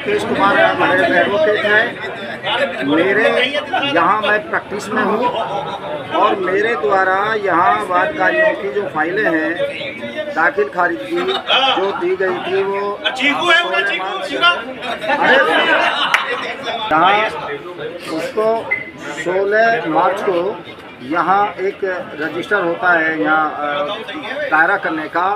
Mukesh Kumar advocate है। मेरे यहाँ मैं प्रैक्टिस में हूँ और मेरे द्वारा यहाँ वादकारियों की जो फाइलें हैं दाखिल खारिज की जो दी गई थी वो यहाँ उसको 16 मार्च को यहाँ एक रजिस्टर होता है यहाँ दायरा करने का,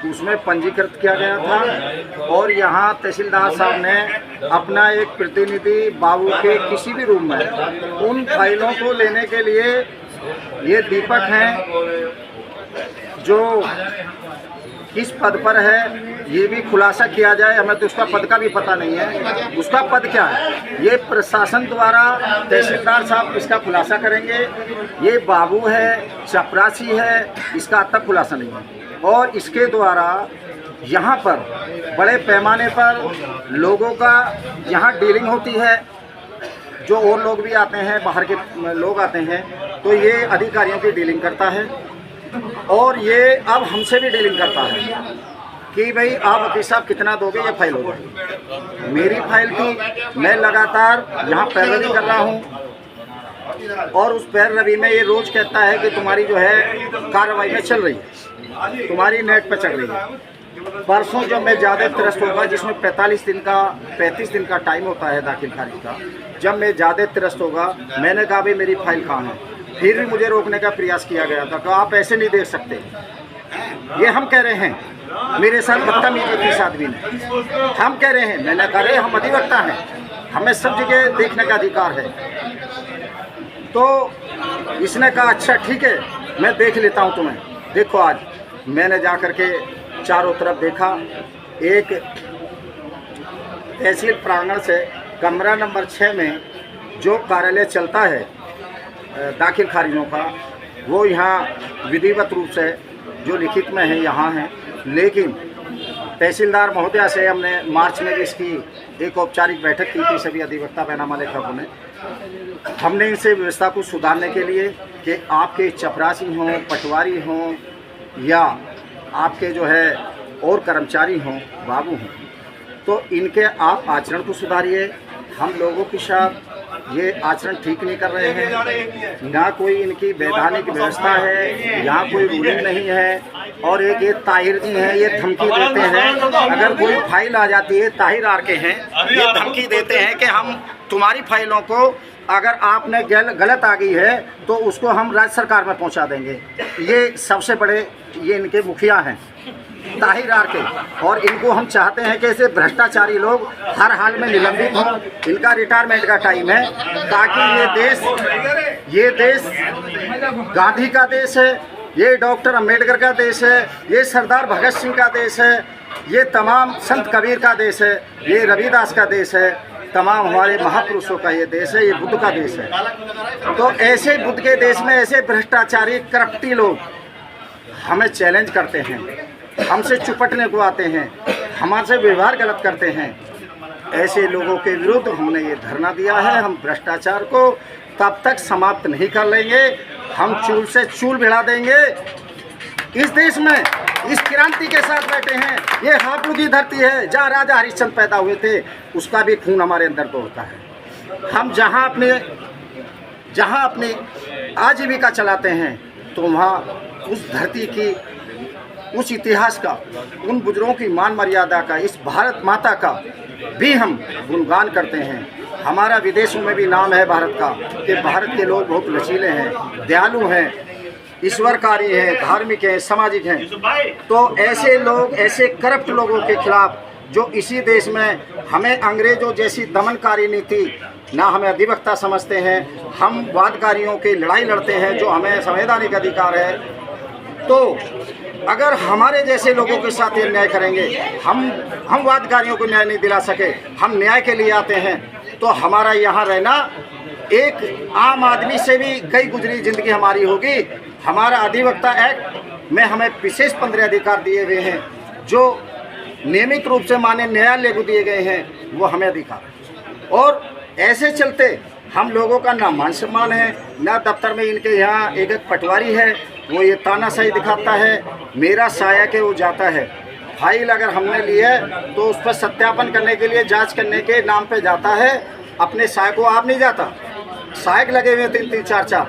उसमें पंजीकृत किया गया था और यहाँ तहसीलदार साहब ने अपना एक प्रतिनिधि बाबू के किसी भी रूम में उन फाइलों को लेने के लिए, ये दीपक हैं जो किस पद पर है ये भी खुलासा किया जाए। हमें तो उसका पद का भी पता नहीं है, उसका पद क्या है ये प्रशासन द्वारा तहसीलदार साहब इसका खुलासा करेंगे। ये बाबू है, चपरासी है, इसका अब तक खुलासा नहीं है। और इसके द्वारा यहाँ पर बड़े पैमाने पर लोगों का यहाँ डीलिंग होती है, जो और लोग भी आते हैं, बाहर के लोग आते हैं, तो ये अधिकारियों की डीलिंग करता है और ये अब हमसे भी डीलिंग करता है कि भाई आप वकील साहब कितना दोगे, ये फाइल हो जाएगी। मेरी फाइल की मैं लगातार यहाँ पैरवी कर रहा हूँ और उस पैरवी में ये रोज़ कहता है कि तुम्हारी जो है कार्रवाई में चल रही है, तुम्हारी नेट पर चल रही है। परसों जो मैं ज़्यादा त्रस्त होगा, जिसमें 35 दिन का टाइम होता है दाखिल खारिज का, जब मैं ज़्यादा त्रस्त होगा, मैंने कहा भाई मेरी फाइल कहाँ है, फिर भी मुझे रोकने का प्रयास किया गया था कि आप ऐसे नहीं देख सकते। ये हम कह रहे हैं, मेरे साथ बदतमीजी की इस आदमी ने, हम कह रहे हैं, मैंने कहा रहे हम अधिवक्ता हैं, हमें सब जगह देखने का अधिकार है। तो इसने कहा अच्छा ठीक है मैं देख लेता हूँ तुम्हें। देखो आज मैंने जा कर के चारों तरफ देखा, एक तहसील प्रांगण से कमरा नंबर 6 में जो कार्यालय चलता है दाखिल खारिजों का, वो यहाँ विधिवत रूप से जो लिखित में है यहाँ है, लेकिन तहसीलदार महोदया से हमने मार्च में इसकी एक औपचारिक बैठक की थी, सभी अधिवक्ता बैनामा लेखकों ने। हमने इनसे व्यवस्था को सुधारने के लिए कि आपके चपरासी हों, पटवारी हों या आपके जो है और कर्मचारी हों, बाबू हों, तो इनके आप आचरण को सुधारिए। हम लोगों के साथ ये आचरण ठीक नहीं कर रहे हैं, ना कोई इनकी वैधानिक व्यवस्था है, यहाँ कोई रूलिंग नहीं है। और एक ये ताहिर जी हैं, ये धमकी देते हैं, अगर कोई फाइल आ जाती है, ताहिर आर के हैं, ये धमकी देते हैं कि हम तुम्हारी फाइलों को अगर आपने गलत आ गई है तो उसको हम राज्य सरकार में पहुंचा देंगे। ये सबसे बड़े ये इनके मुखिया हैं ताहिर आर के, और इनको हम चाहते हैं कि ऐसे भ्रष्टाचारी लोग हर हाल में निलंबित हों। इनका रिटायरमेंट का टाइम है, ताकि ये देश गांधी का देश है, ये डॉक्टर अंबेडकर का देश है, ये सरदार भगत सिंह का देश है, ये तमाम संत कबीर का देश है, ये रविदास का देश है, तमाम हमारे महापुरुषों का ये देश है, ये बुद्ध का देश है। तो ऐसे बुद्ध के देश में ऐसे भ्रष्टाचारी करप्टी लोग हमें चैलेंज करते हैं, हमसे चुपटने को आते हैं, हमारे व्यवहार गलत करते हैं। ऐसे लोगों के विरुद्ध हमने ये धरना दिया है। हम भ्रष्टाचार को तब तक समाप्त नहीं कर लेंगे, हम चूल से चूल भिड़ा देंगे। इस देश में इस क्रांति के साथ बैठे हैं, ये हापुड़ की धरती है जहाँ राजा हरिश्चंद्र पैदा हुए थे, उसका भी खून हमारे अंदर दौड़ता है। हम जहाँ अपनी आजीविका चलाते हैं तो वहाँ उस धरती की, उस इतिहास का, उन बुजुर्गों की मान मर्यादा का, इस भारत माता का भी हम गुणगान करते हैं। हमारा विदेशों में भी नाम है भारत का कि भारत के लोग बहुत लचीले हैं, दयालु हैं, ईश्वरकारी हैं, धार्मिक हैं, सामाजिक हैं। तो ऐसे लोग, ऐसे करप्ट लोगों के खिलाफ जो इसी देश में हमें अंग्रेजों जैसी दमनकारी नीति, ना हमें अधिवक्ता समझते हैं, हम वादकारियों की लड़ाई लड़ते हैं जो हमें संवैधानिक अधिकार है। तो अगर हमारे जैसे लोगों के साथ ये न्याय करेंगे, हम वादकारियों को न्याय नहीं दिला सके, हम न्याय के लिए आते हैं, तो हमारा यहाँ रहना एक आम आदमी से भी कई गुजरी जिंदगी हमारी होगी। हमारा अधिवक्ता एक्ट में हमें विशेष 15 अधिकार दिए हुए हैं जो नियमित रूप से माननीय न्यायालय को दिए गए हैं, वो हमें अधिकार। और ऐसे चलते हम लोगों का ना मान सम्मान है, ना दफ्तर में इनके यहाँ एक पटवारी है, वो ये तानाशाही दिखाता है, मेरा साया के वो जाता है, फाइल अगर हमने ली है तो उस पर सत्यापन करने के लिए जांच करने के नाम पे जाता है, अपने सहायक को आप नहीं जाता। सहायक लगे हुए हैं 3-3, 4-4।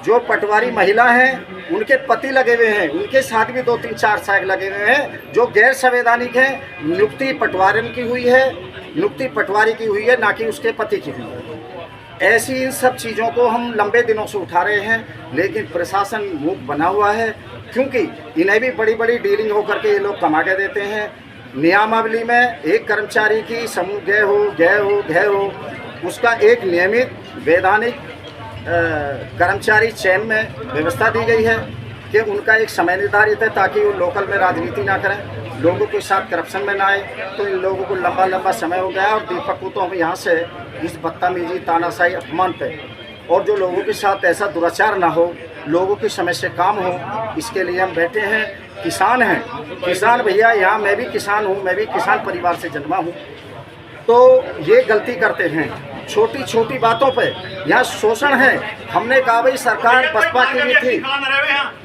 जो पटवारी महिला हैं उनके पति लगे हुए हैं, उनके साथ भी 2-3, 4 सहायक लगे हुए हैं जो गैर संवैधानिक हैं। नियुक्ति पटवारन की हुई है, नियुक्ति पटवारी की हुई है, ना कि उसके पति की हुई है। ऐसी इन सब चीज़ों को हम लंबे दिनों से उठा रहे हैं, लेकिन प्रशासन मूक बना हुआ है, क्योंकि इन्हें भी बड़ी बड़ी डीलिंग होकर के ये लोग कमा के देते हैं। नियमावली में एक कर्मचारी की समूह गए हो उसका एक नियमित वैधानिक कर्मचारी चयन में व्यवस्था दी गई है कि उनका एक समय निर्धारित है, ताकि वो लोकल में राजनीति ना करें, लोगों के साथ करप्शन में ना आए। तो इन लोगों को लंबा समय हो गया और दीपक को तो हम यहाँ से इस बदतमीजी, तानाशाही, अपमान पे और जो लोगों के साथ ऐसा दुराचार ना हो, लोगों के समय से काम हो, इसके लिए हम बैठे हैं। किसान हैं, किसान भैया, यहाँ मैं भी किसान हूँ, मैं भी किसान परिवार से जन्मा हूँ। तो ये गलती करते हैं छोटी छोटी बातों पे, यहाँ शोषण है। हमने कहा भाई सरकार बसपा की भी थी,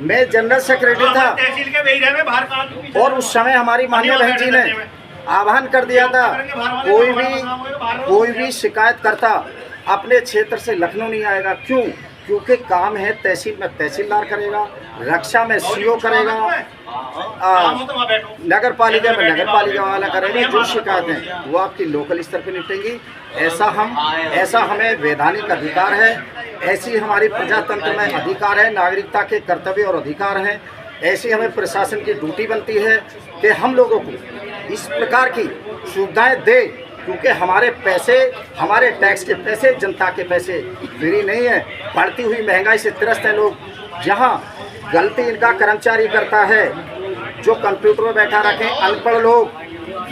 मैं जनरल सेक्रेटरी था और उस समय हमारी माननीय बहन जी ने आह्वान कर दिया था, कोई भी शिकायत करता अपने क्षेत्र से लखनऊ नहीं आएगा। क्यों? क्योंकि काम है तहसील में तहसीलदार करेगा, रक्षा में सीओ करेगा, नगर पालिका में नगर पालिका वाला करेगा। जो शिकायतें वो आपकी लोकल स्तर पर निपटेंगी। ऐसा हमें वैधानिक अधिकार है, ऐसी हमारी प्रजातंत्र में अधिकार है, नागरिकता के कर्तव्य और अधिकार हैं। ऐसी हमें प्रशासन की ड्यूटी बनती है कि हम लोगों को इस प्रकार की सुविधाएं दे, क्योंकि हमारे पैसे, हमारे टैक्स के पैसे, जनता के पैसे फ्री नहीं है। बढ़ती हुई महंगाई से त्रस्त हैं लोग। जहां गलती इनका कर्मचारी करता है जो कंप्यूटर में बैठा रखें, अनपढ़ लोग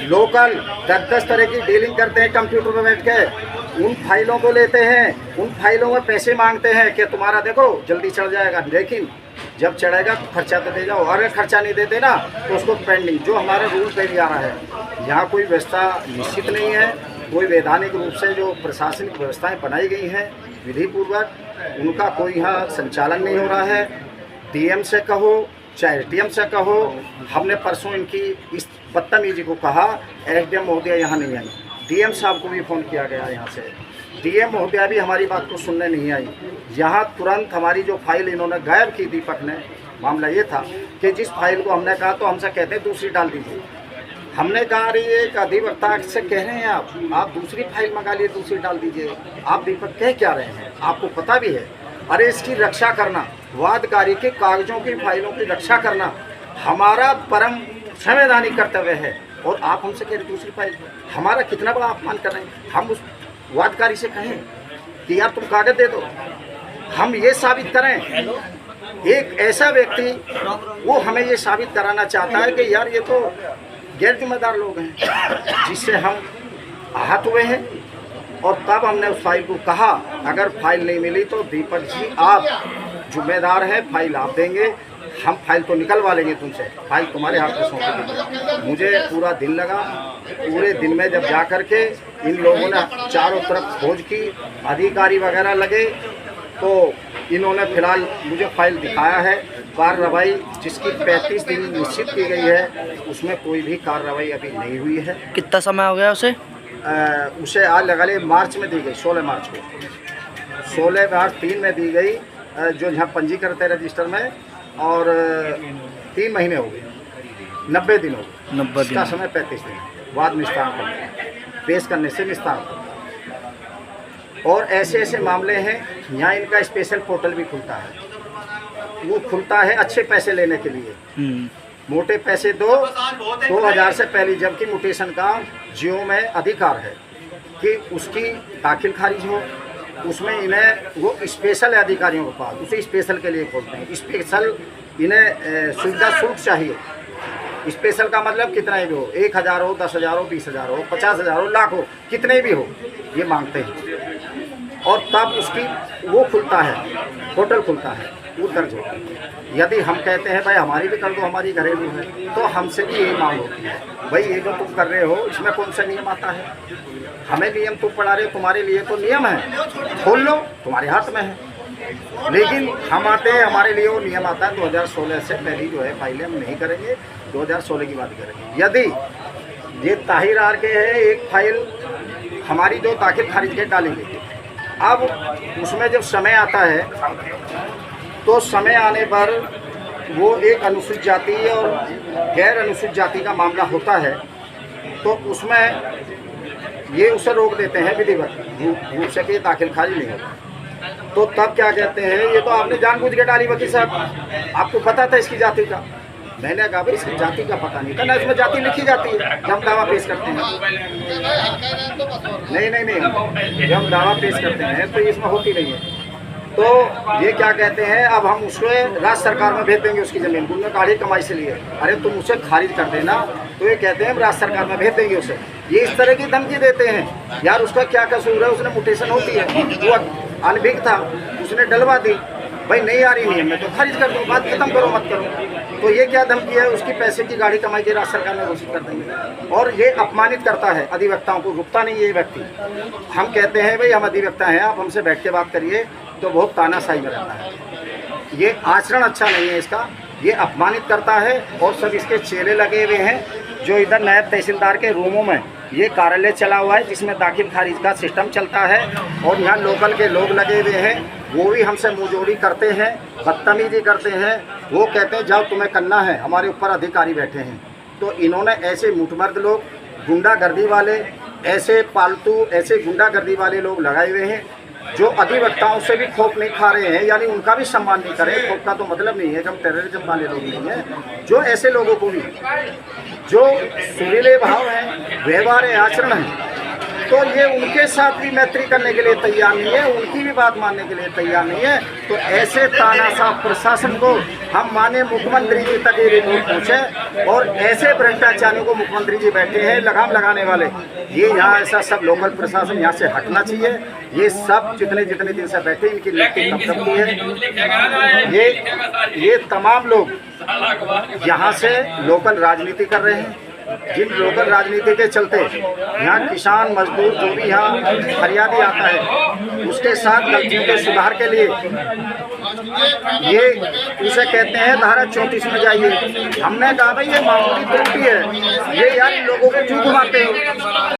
लोकल 10-10 तरह की डीलिंग करते हैं कंप्यूटर में बैठ के, उन फाइलों को लेते हैं, उन फाइलों में पैसे मांगते हैं कि तुम्हारा देखो जल्दी चढ़ जाएगा, लेकिन जब चढ़ेगा तो खर्चा तो दे जाओ। अगर खर्चा नहीं देते ना तो उसको पेंडिंग, जो हमारे रूल पे भी आ रहा है। यहाँ कोई व्यवस्था निश्चित नहीं है, कोई वैधानिक रूप से जो प्रशासनिक व्यवस्थाएं बनाई गई हैं विधिपूर्वक, उनका कोई यहाँ संचालन नहीं हो रहा है। डीएम से कहो चाहे एसडीएम से कहो, हमने परसों इनकी इस बदतमीजी को कहा, एसडीएम महोदया यहाँ नहीं आई, डीएम साहब को भी फ़ोन किया गया यहाँ से, डीएम महोदया भी हमारी बात को सुनने नहीं आई। यहाँ तुरंत हमारी जो फाइल इन्होंने गायब की, दीपक ने, मामला ये था कि जिस फाइल को हमने कहा तो हमसे कहते हैं दूसरी डाल दीजिए। हमने कहा अरे एक अधिवक्ता से कह रहे हैं आप दूसरी फाइल मंगा लिए, दूसरी डाल दीजिए। आप दीपक कह क्या रहे हैं, आपको पता भी है। अरे इसकी रक्षा करना, वादकारी के कागजों की फाइलों की रक्षा करना हमारा परम संवैधानिक कर्तव्य है, और आप हमसे कह रहे दूसरी फाइल। हमारा कितना बड़ा अपमान कर रहे हैं। हम उस वादकारी से कहें कि यार तुम कागज दे दो, हम ये साबित करें। एक ऐसा व्यक्ति वो हमें ये साबित कराना चाहता है कि यार ये तो गैर जिम्मेदार लोग हैं, जिससे हम आहत हुए हैं। और तब हमने उस फाइल को कहा अगर फाइल नहीं मिली तो दीपक जी आप जिम्मेदार हैं, फाइल आप देंगे, हम फाइल तो निकलवा लेंगे तुमसे, फाइल तुम्हारे हाथ में सौंप देंगे। मुझे पूरा दिन लगा, पूरे दिन में जब जा कर के इन लोगों ने चारों तरफ खोज की, अधिकारी वगैरह लगे, तो इन्होंने फिलहाल मुझे फाइल दिखाया है। कार्रवाई जिसकी 35 दिन निश्चित की गई है उसमें कोई भी कार्रवाई अभी नहीं हुई है। कितना समय हो गया उसे? उसे आज लगा ले मार्च में दी गई, 16 मार्च को, 16 मार्च 3 में दी गई, जो यहाँ पंजीकृत है रजिस्टर में, और 3 महीने हो गए, 90 दिन हो गए। 90 दिन का समय 35 दिन बाद निस्तारण करने, पेश करने से निस्तारण। और ऐसे मामले हैं यहाँ इनका स्पेशल पोर्टल भी खुलता है, वो खुलता है अच्छे पैसे लेने के लिए। मोटे पैसे 2000 से पहले, जबकि म्यूटेशन का जियो में अधिकार है कि उसकी दाखिल खारिज हो, उसमें इन्हें वो स्पेशल अधिकारियों के पास उसे स्पेशल के लिए खोलते हैं। स्पेशल इन्हें सुविधा शुल्क चाहिए। स्पेशल का मतलब कितना ही भी हो, 1000 हो, 10,000 हो, 20,000 हो, 50,000 हो, लाख हो, कितने भी हो, ये मांगते हैं। और तब उसकी वो खुलता है, पोर्टल खुलता है, वो दर्ज होता है। यदि हम कहते हैं भाई हमारी भी कर दो, हमारी घरेलू है, तो हमसे भी यही मांग होती है, भाई ये जो तुम कर रहे हो इसमें कौन सा नियम आता है? हमें नियम तुम पढ़ा रहे हो, तुम्हारे लिए तो नियम है, खोल लो, तुम्हारे हाथ में है। लेकिन हम आते हैं, हमारे लिए वो नियम आता है 2016 से पहले जो है फाइलें हम नहीं करेंगे, 2016 की बात करेंगे। यदि ये ताहिर आर के है एक फाइल हमारी जो दाखिल खारिज के डाली गई, अब उसमें जब समय आता है तो समय आने पर वो एक अनुसूचित जाति और गैर अनुसूचित जाति का मामला होता है, तो उसमें ये उसे रोक देते हैं विधिवत रूप से कि दाखिल खारिज नहीं होगा। तो तब क्या कहते हैं, ये तो आपने जानबूझ के डाली वकील साहब, आपको पता था इसकी जाति का। मैंने कहा भाई इसकी जाति का पता नहीं था ना, इसमें जाति लिखी जाती है जब हम दावा पेश करते हैं। नहीं, जब हम दावा पेश करते हैं तो इसमें होती नहीं है। तो ये क्या कहते हैं, अब हम उसको राज्य सरकार में भेज देंगे उसकी ज़मीन, उन्होंने गाड़ी कमाई से लिए, अरे तुम उसे खारिज कर देना, तो ये कहते हैं राज्य सरकार में भेज देंगे उसे। ये इस तरह की धमकी देते हैं। यार उसका क्या कसूर है, उसने मुटेशन होती है, वो अनभिज्ञ था, उसने डलवा दी, भाई नहीं आ रही नियम में तो खारिज कर दो, बात खत्म करो मत करो। तो ये क्या धमकी है, उसकी पैसे की गाड़ी कमाई के राज्य सरकार ने घोषित कर देंगे। और ये अपमानित करता है अधिवक्ताओं को, रुकता नहीं ये व्यक्ति। हम कहते हैं भाई हम अधिवक्ता हैं, आप हमसे बैठ के बात करिए, तो बहुत तानाशाही में रहता है। ये आचरण अच्छा नहीं है इसका, ये अपमानित करता है। और सब इसके चेले लगे हुए हैं, जो इधर नायब तहसीलदार के रूमों में ये कार्यालय चला हुआ है जिसमें दाखिल खारिज का सिस्टम चलता है, और यहाँ लोकल के लोग लगे हुए हैं, वो भी हमसे मुंहजोड़ी करते हैं, बदतमीजी करते हैं। वो कहते हैं जाओ तुम्हें करना है, हमारे ऊपर अधिकारी बैठे हैं। तो इन्होंने ऐसे मुठमर्द लोग, गुंडागर्दी वाले, ऐसे पालतू ऐसे गुंडागर्दी वाले लोग लगाए हुए हैं, जो अधिवक्ताओं से भी खौफ नहीं खा रहे हैं, यानी उनका भी सम्मान नहीं करें। खौफ का तो मतलब नहीं है कि हम टेररिज्म वाले लोग नहीं हैं। जो ऐसे लोगों को भी जो सुरीले भाव हैं, व्यवहार है, आचरण है, तो ये उनके साथ भी मैत्री करने के लिए तैयार नहीं है, उनकी भी बात मानने के लिए तैयार नहीं है। तो ऐसे तानाशाह प्रशासन को हम माने मुख्यमंत्री जी तक ये रिपोर्ट पहुँचे, और ऐसे भ्रष्टाचारियों को मुख्यमंत्री जी बैठे हैं लगाम लगाने वाले, ये यहाँ ऐसा सब लोकल प्रशासन यहाँ से हटना चाहिए। ये सब जितने दिन से बैठे इनकी लिखित कंपनी है, ये तमाम लोग यहाँ से लोकल राजनीति कर रहे हैं। जिन लोकल राजनीति के चलते यहाँ किसान मजदूर जो भी यहाँ फरियादी आता है, उसके साथ गलतियों के सुधार के लिए ये उसे कहते हैं धारा 34 में जाइए। हमने कहा भाई ये मामूली त्रुटि है, ये यार इन लोगों को क्यों घुमाते हो।